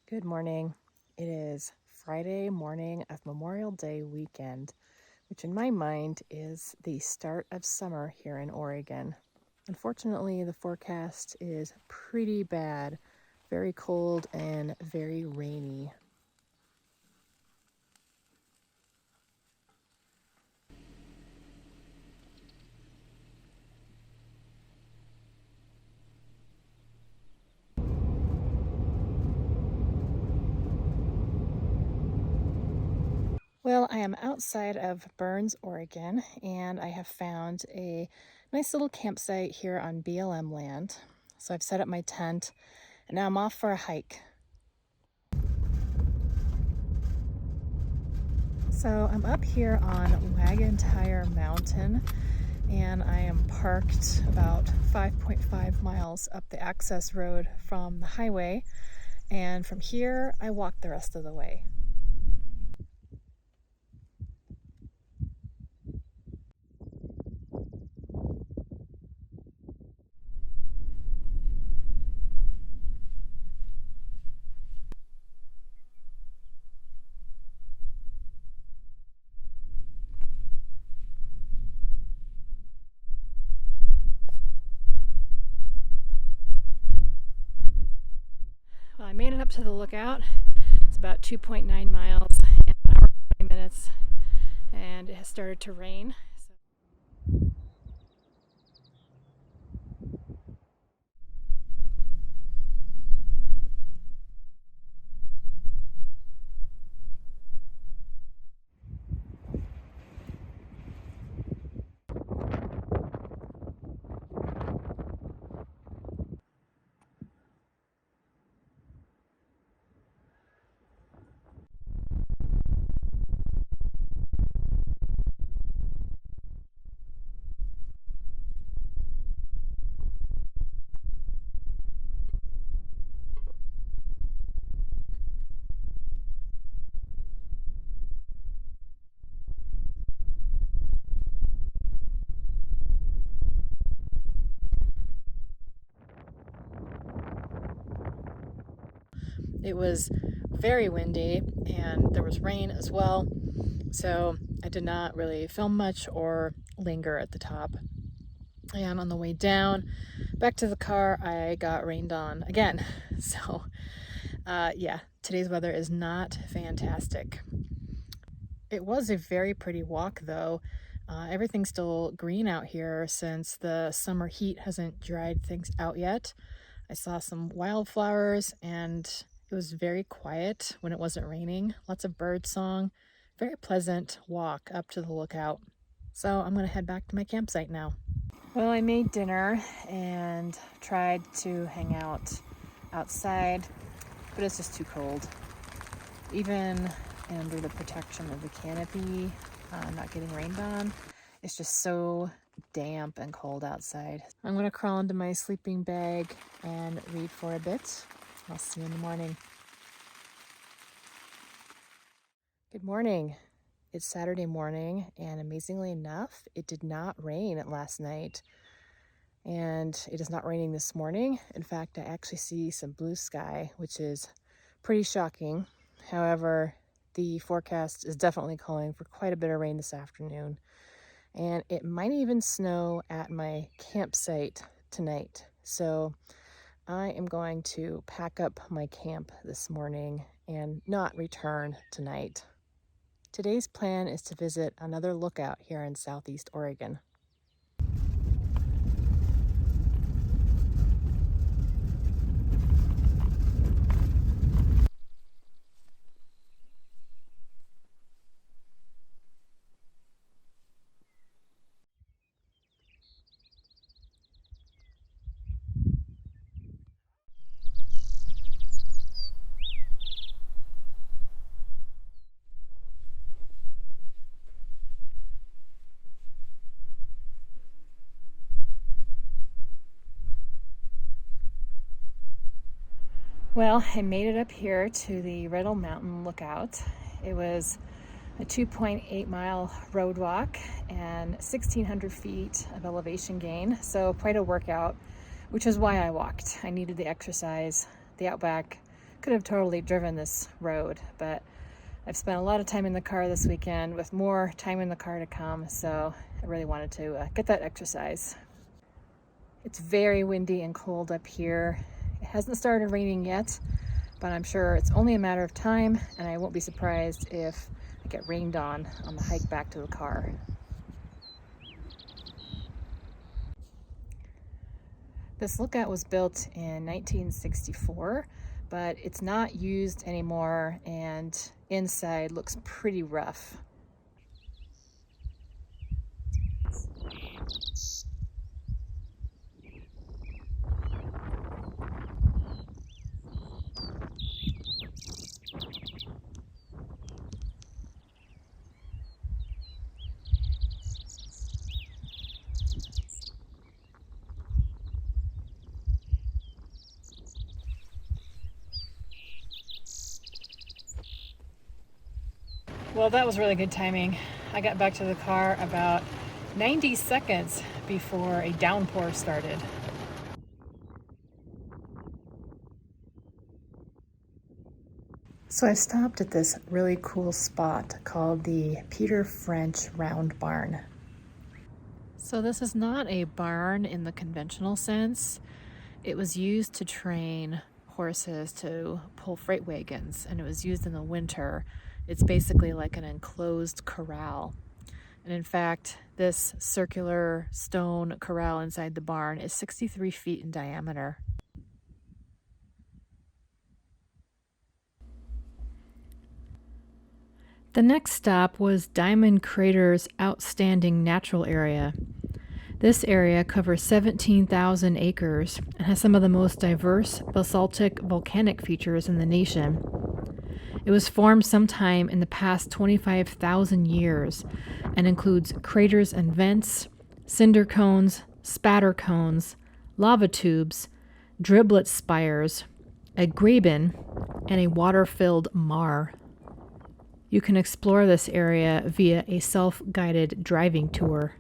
Good morning. It is Friday morning of Memorial Day weekend, which in my mind is the start of summer here in Oregon. Unfortunately, the forecast is pretty bad, very cold and very rainy. Well, I am outside of Burns, Oregon, and I have found a nice little campsite here on BLM land. So I've set up my tent, and now I'm off for a hike. So I'm up here on Wagon Tire Mountain, and I am parked about 5.5 miles up the access road from the highway, and from here I walk the rest of the way. Well, I made it up to the lookout. It's about 2.9 miles and an hour and 20 minutes, and it has started to rain. It was very windy and there was rain as well, so I did not really film much or linger at the top. And on the way down back to the car, I got rained on again. So yeah, today's weather is not fantastic. It was a very pretty walk though. Everything's still green out here since the summer heat hasn't dried things out yet. I saw some wildflowers and it was very quiet when it wasn't raining. Lots of bird song. Very pleasant walk up to the lookout. So I'm gonna head back to my campsite now. Well, I made dinner and tried to hang out outside, but it's just too cold. Even under the protection of the canopy, not getting rained on, it's just so damp and cold outside. I'm gonna crawl into my sleeping bag and read for a bit. I'll see you in the morning. Good morning. It's Saturday morning, and amazingly enough, it did not rain last night. And it is not raining this morning. In fact, I actually see some blue sky, which is pretty shocking. However, the forecast is definitely calling for quite a bit of rain this afternoon. And it might even snow at my campsite tonight. So I am going to pack up my camp this morning and not return tonight. Today's plan is to visit another lookout here in Southeast Oregon. Well, I made it up here to the Riddle Mountain Lookout. It was a 2.8 mile road walk and 1,600 feet of elevation gain, so quite a workout, which is why I walked. I needed the exercise. The outback could have totally driven this road, but I've spent a lot of time in the car this weekend with more time in the car to come, so I really wanted to get that exercise. It's very windy and cold up here. It hasn't started raining yet, but I'm sure it's only a matter of time, and I won't be surprised if I get rained on the hike back to the car. This lookout was built in 1964, but it's not used anymore, and inside looks pretty rough. Well, that was really good timing. I got back to the car about 90 seconds before a downpour started. So I stopped at this really cool spot called the Peter French Round Barn. So this is not a barn in the conventional sense. It was used to train horses to pull freight wagons, and it was used in the winter. It's basically like an enclosed corral. And in fact, this circular stone corral inside the barn is 63 feet in diameter. The next stop was Diamond Crater's outstanding natural area. This area covers 17,000 acres and has some of the most diverse basaltic volcanic features in the nation. It was formed sometime in the past 25,000 years and includes craters and vents, cinder cones, spatter cones, lava tubes, driblet spires, a graben, and a water-filled maar. You can explore this area via a self-guided driving tour.